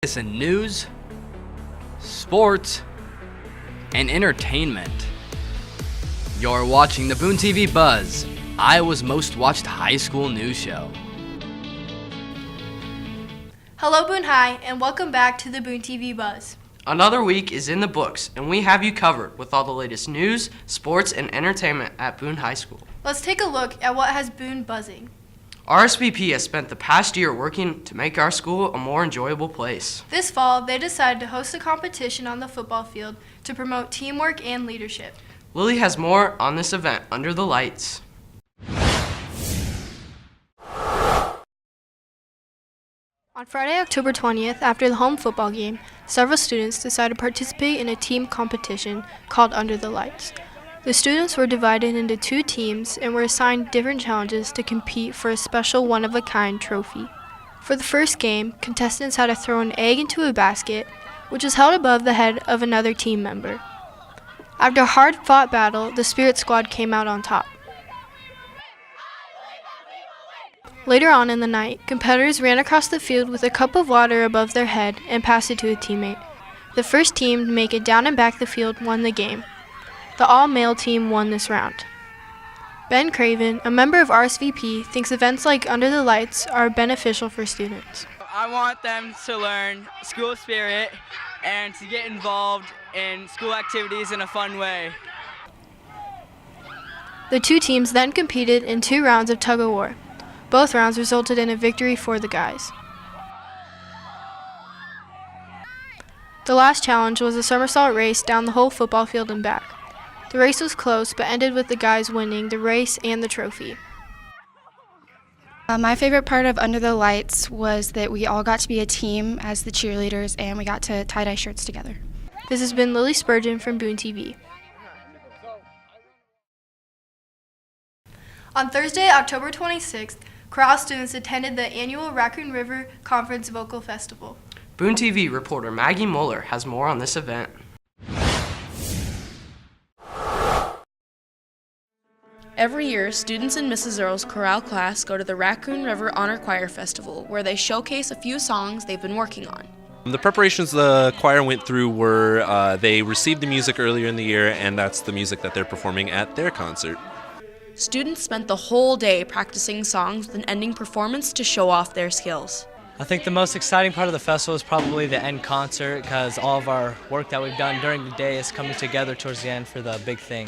It's in news, sports, and entertainment. You're watching the BooneTV Buzz, Iowa's most watched high school news show. Hello Boone High, and welcome back to the BooneTV Buzz. Another week is in the books, and we have you covered with all the latest news, sports, and entertainment at Boone High School. Let's take a look at what has Boone buzzing. RSVP has spent the past year working to make our school a more enjoyable place. This fall, they decided to host a competition on the football field to promote teamwork and leadership. Lily has more on this event under the lights. On Friday, October 20th, after the home football game, several students decided to participate in a team competition called Under the Lights. The students were divided into two teams and were assigned different challenges to compete for a special one-of-a-kind trophy. For the first game, contestants had to throw an egg into a basket, which was held above the head of another team member. After a hard-fought battle, the Spirit Squad came out on top. Later on in the night, competitors ran across the field with a cup of water above their head and passed it to a teammate. The first team to make it down and back the field won the game. The all-male team won this round. Ben Craven, a member of RSVP, thinks events like Under the Lights are beneficial for students. I want them to learn school spirit and to get involved in school activities in a fun way. The two teams then competed in 2 rounds of tug-of-war. Both rounds resulted in a victory for the guys. The last challenge was a somersault race down the whole football field and back. The race was close, but ended with the guys winning the race and the trophy. My favorite part of Under the Lights was that we all got to be a team as the cheerleaders, and we got to tie-dye shirts together. This has been Lily Spurgeon from BooneTV. On Thursday, October 26th, chorale students attended the annual Raccoon River Conference Vocal Festival. BooneTV reporter Maggie Mueller has more on this event. Every year, students in Mrs. Earle's chorale class go to the Raccoon River Honor Choir Festival, where they showcase a few songs they've been working on. The preparations the choir went through were they received the music earlier in the year, and that's the music that they're performing at their concert. Students spent the whole day practicing songs with an ending performance to show off their skills. I think the most exciting part of the festival is probably the end concert, because all of our work that we've done during the day is coming together towards the end for the big thing.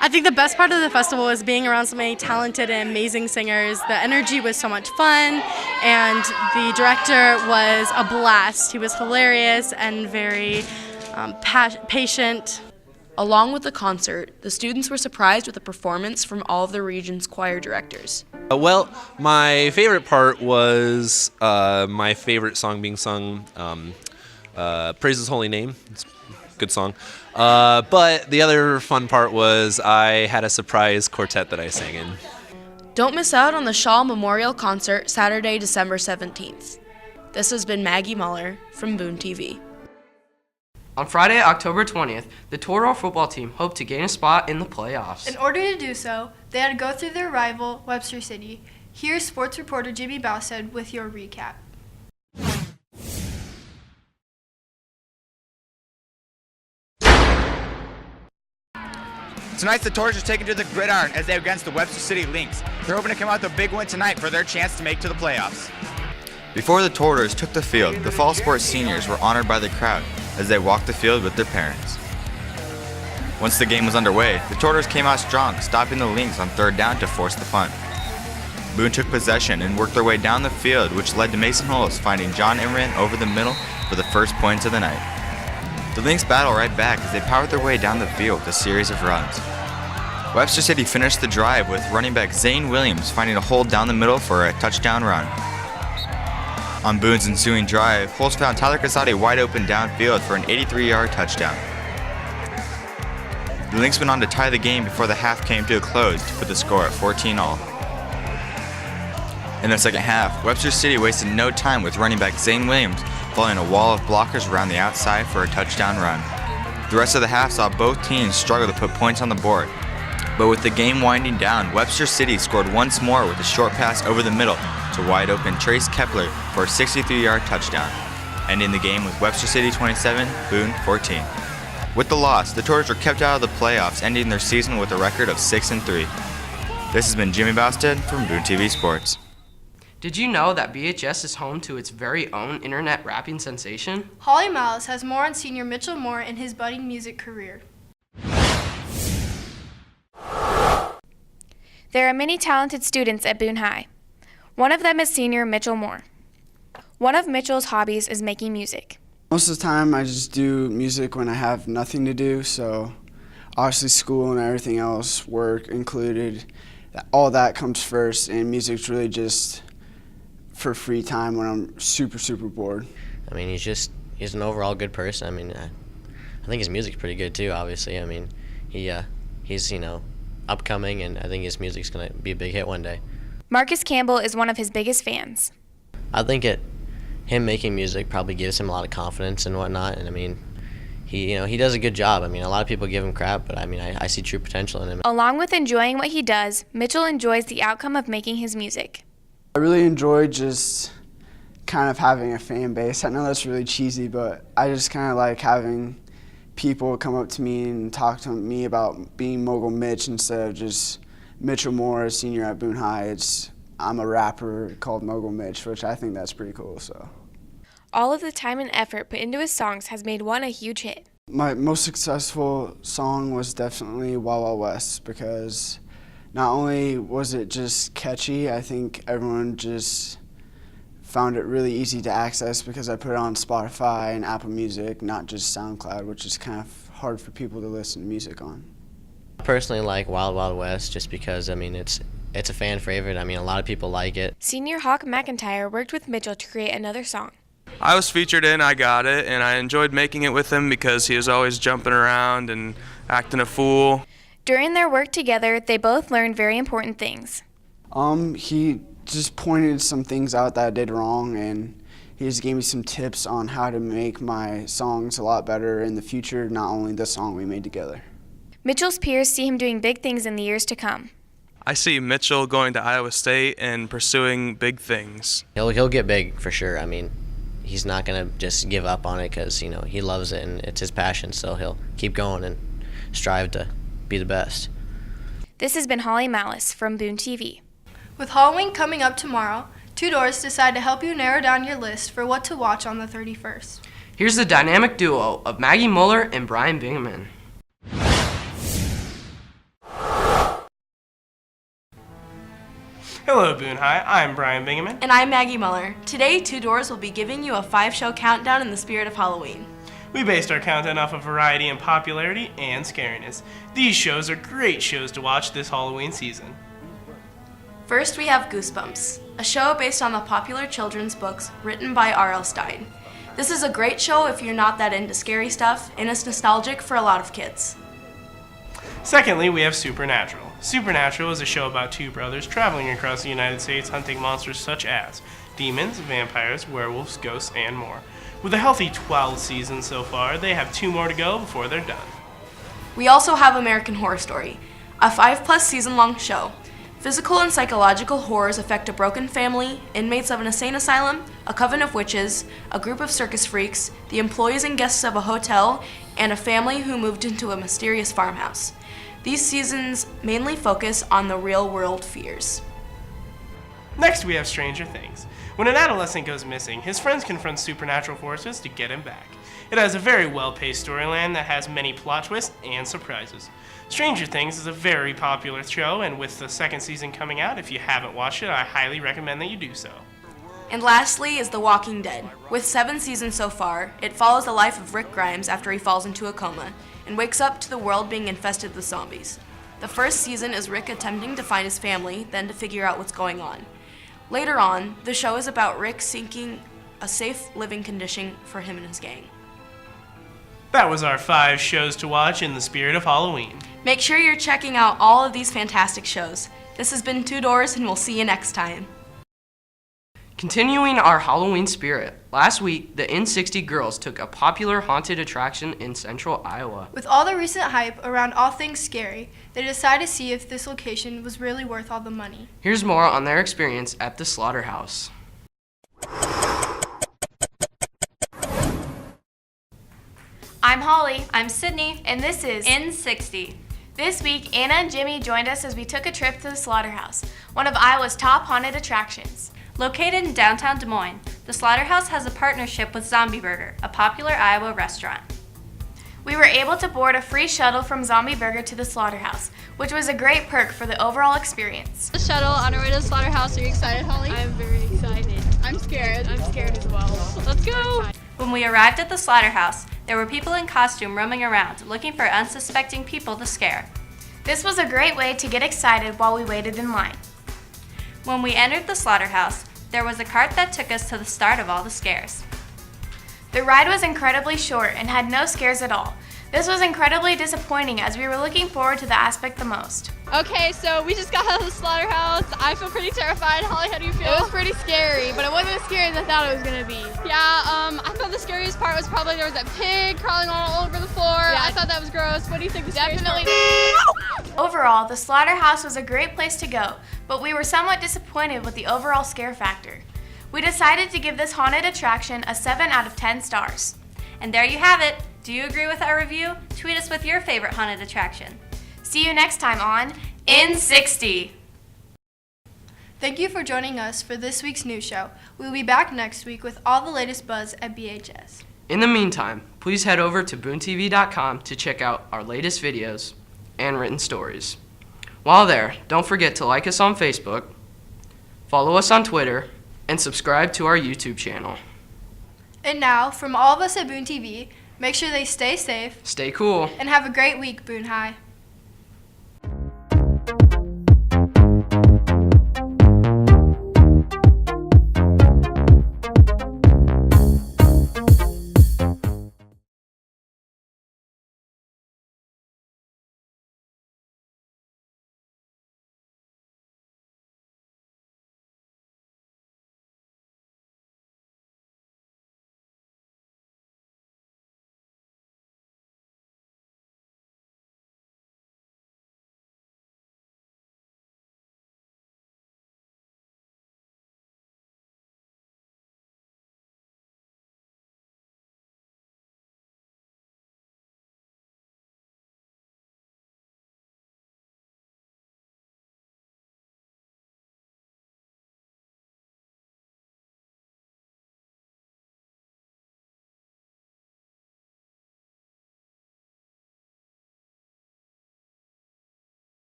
I think the best part of the festival was being around so many talented and amazing singers. The energy was so much fun, and the director was a blast. He was hilarious and very patient. Along with the concert, the students were surprised with a performance from all of the region's choir directors. Well, my favorite part was my favorite song being sung, Praise His Holy Name. It's a good song. But the other fun part was I had a surprise quartet that I sang in. Don't miss out on the Shaw Memorial Concert Saturday, December 17th. This has been Maggie Mueller from BooneTV. On Friday, October 20th, the Toradol football team hoped to gain a spot in the playoffs. In order to do so, they had to go through their rival, Webster City. Here's sports reporter Jimmy Bowsted with your recap. Tonight, the Torch is taken to the gridiron as they against the Webster City Lynx. They're hoping to come out with a big win tonight for their chance to make to the playoffs. Before the Tortors took the field, the Fall Sports seniors were honored by the crowd as they walked the field with their parents. Once the game was underway, the Tortors came out strong, stopping the Lynx on 3rd down to force the punt. Boone took possession and worked their way down the field, which led to Mason Hollis finding John Imran over the middle for the first points of the night. The Lynx battled right back as they powered their way down the field with a series of runs. Webster City finished the drive with running back Zane Williams finding a hole down the middle for a touchdown run. On Boone's ensuing drive, Holtz found Tyler Casati wide open downfield for an 83-yard touchdown. The Lynx went on to tie the game before the half came to a close to put the score at 14-all. In the second half, Webster City wasted no time with running back Zane Williams following a wall of blockers around the outside for a touchdown run. The rest of the half saw both teams struggle to put points on the board, but with the game winding down, Webster City scored once more with a short pass over the middle to wide open Trace Kepler for a 63-yard touchdown. ending the game with Webster City 27, Boone 14. With the loss, the Tortoise were kept out of the playoffs, ending their season with a record of 6-3. This has been Jimmy Bosted from BooneTV Sports. Did you know that BHS is home to its very own internet rapping sensation? Holly Malice has more on senior Mitchell Moore and his budding music career. There are many talented students at Boone High. One of them is senior Mitchell Moore. One of Mitchell's hobbies is making music. Most of the time I just do music when I have nothing to do, so obviously school and everything else, work included, all that comes first, and music's really just for free time when I'm super bored. I mean, he's an overall good person. I mean, I think his music's pretty good too, obviously. I mean, he's upcoming, and I think his music's going to be a big hit one day. Marcus Campbell is one of his biggest fans. I think him making music probably gives him a lot of confidence and whatnot, and I mean, he does a good job. I mean, a lot of people give him crap, but I mean, I see true potential in him. Along with enjoying what he does, Mitchell enjoys the outcome of making his music. I really enjoy just kind of having a fan base. I know that's really cheesy, but I just kind of like having people come up to me and talk to me about being Mogul Mitch instead of just Mitchell Moore, a senior at Boone High. I'm a rapper called Mogul Mitch, which I think that's pretty cool. So, all of the time and effort put into his songs has made one a huge hit. My most successful song was definitely Wild Wild West, because not only was it just catchy, I think everyone just found it really easy to access because I put it on Spotify and Apple Music, not just SoundCloud, which is kind of hard for people to listen to music on. I personally like Wild Wild West just because, I mean, it's a fan favorite. I mean, a lot of people like it. Senior Hawk McIntyre worked with Mitchell to create another song. I was featured in I Got It, and I enjoyed making it with him because he was always jumping around and acting a fool. During their work together, they both learned very important things. He just pointed some things out that I did wrong, and he just gave me some tips on how to make my songs a lot better in the future, not only the song we made together. Mitchell's peers see him doing big things in the years to come. I see Mitchell going to Iowa State and pursuing big things. He'll get big for sure. I mean, he's not going to just give up on it because, he loves it and it's his passion, so he'll keep going and strive to be the best. This has been Holly Malice from BooneTV. With Halloween coming up tomorrow, Two Doors decided to help you narrow down your list for what to watch on the 31st. Here's the dynamic duo of Maggie Muller and Brian Bingaman. Hello, Boone High. I'm Brian Bingaman. And I'm Maggie Muller. Today, Two Doors will be giving you a 5-show countdown in the spirit of Halloween. We based our countdown off of variety and popularity and scariness. These shows are great shows to watch this Halloween season. First, we have Goosebumps, a show based on the popular children's books written by R.L. Stein. This is a great show if you're not that into scary stuff, and it's nostalgic for a lot of kids. Secondly, we have Supernatural. Supernatural is a show about two brothers traveling across the United States hunting monsters such as demons, vampires, werewolves, ghosts, and more. With a healthy 12 seasons so far, they have 2 more to go before they're done. We also have American Horror Story, a 5+ season long show. Physical and psychological horrors affect a broken family, inmates of an insane asylum, a coven of witches, a group of circus freaks, the employees and guests of a hotel, and a family who moved into a mysterious farmhouse. These seasons mainly focus on the real-world fears. Next, we have Stranger Things. When an adolescent goes missing, his friends confront supernatural forces to get him back. It has a very well-paced storyline that has many plot twists and surprises. Stranger Things is a very popular show, and with the 2nd season coming out, if you haven't watched it, I highly recommend that you do so. And lastly is The Walking Dead. With 7 seasons so far, it follows the life of Rick Grimes after he falls into a coma and wakes up to the world being infested with zombies. The first season is Rick attempting to find his family, then to figure out what's going on. Later on, the show is about Rick seeking a safe living condition for him and his gang. That was our 5 shows to watch in the spirit of Halloween. Make sure you're checking out all of these fantastic shows. This has been Two Doors, and we'll see you next time. Continuing our Halloween spirit, last week the N60 girls took a popular haunted attraction in central Iowa. With all the recent hype around all things scary, they decided to see if this location was really worth all the money. Here's more on their experience at the Slaughterhouse. I'm Holly. I'm Sydney. And this is In 60. This week, Anna and Jimmy joined us as we took a trip to the Slaughterhouse, one of Iowa's top haunted attractions. Located in downtown Des Moines, the Slaughterhouse has a partnership with Zombie Burger, a popular Iowa restaurant. We were able to board a free shuttle from Zombie Burger to the Slaughterhouse, which was a great perk for the overall experience. The shuttle on our way to the Slaughterhouse. Are you excited, Holly? I'm very excited. I'm scared. I'm scared as well. Let's go. When we arrived at the Slaughterhouse, there were people in costume roaming around, looking for unsuspecting people to scare. This was a great way to get excited while we waited in line. When we entered the Slaughterhouse, there was a cart that took us to the start of all the scares. The ride was incredibly short and had no scares at all. This was incredibly disappointing as we were looking forward to the aspect the most. Okay, so we just got out of the Slaughterhouse. I feel pretty terrified. Holly, how do you feel? It was pretty scary, but it wasn't as scary as I thought it was going to be. Yeah, I thought the scariest part was probably there was that pig crawling all over the floor. Yeah. I thought that was gross. What do you think the scariest part was? Overall, the Slaughterhouse was a great place to go, but we were somewhat disappointed with the overall scare factor. We decided to give this haunted attraction a 7 out of 10 stars. And there you have it. Do you agree with our review? Tweet us with your favorite haunted attraction. See you next time on In 60. Thank you for joining us for this week's news show. We'll be back next week with all the latest buzz at BHS. In the meantime, please head over to BooneTV.com to check out our latest videos and written stories. While there, don't forget to like us on Facebook, follow us on Twitter, and subscribe to our YouTube channel. And now, from all of us at BooneTV, make sure they stay safe, Stay cool, and have a great week, Boone High.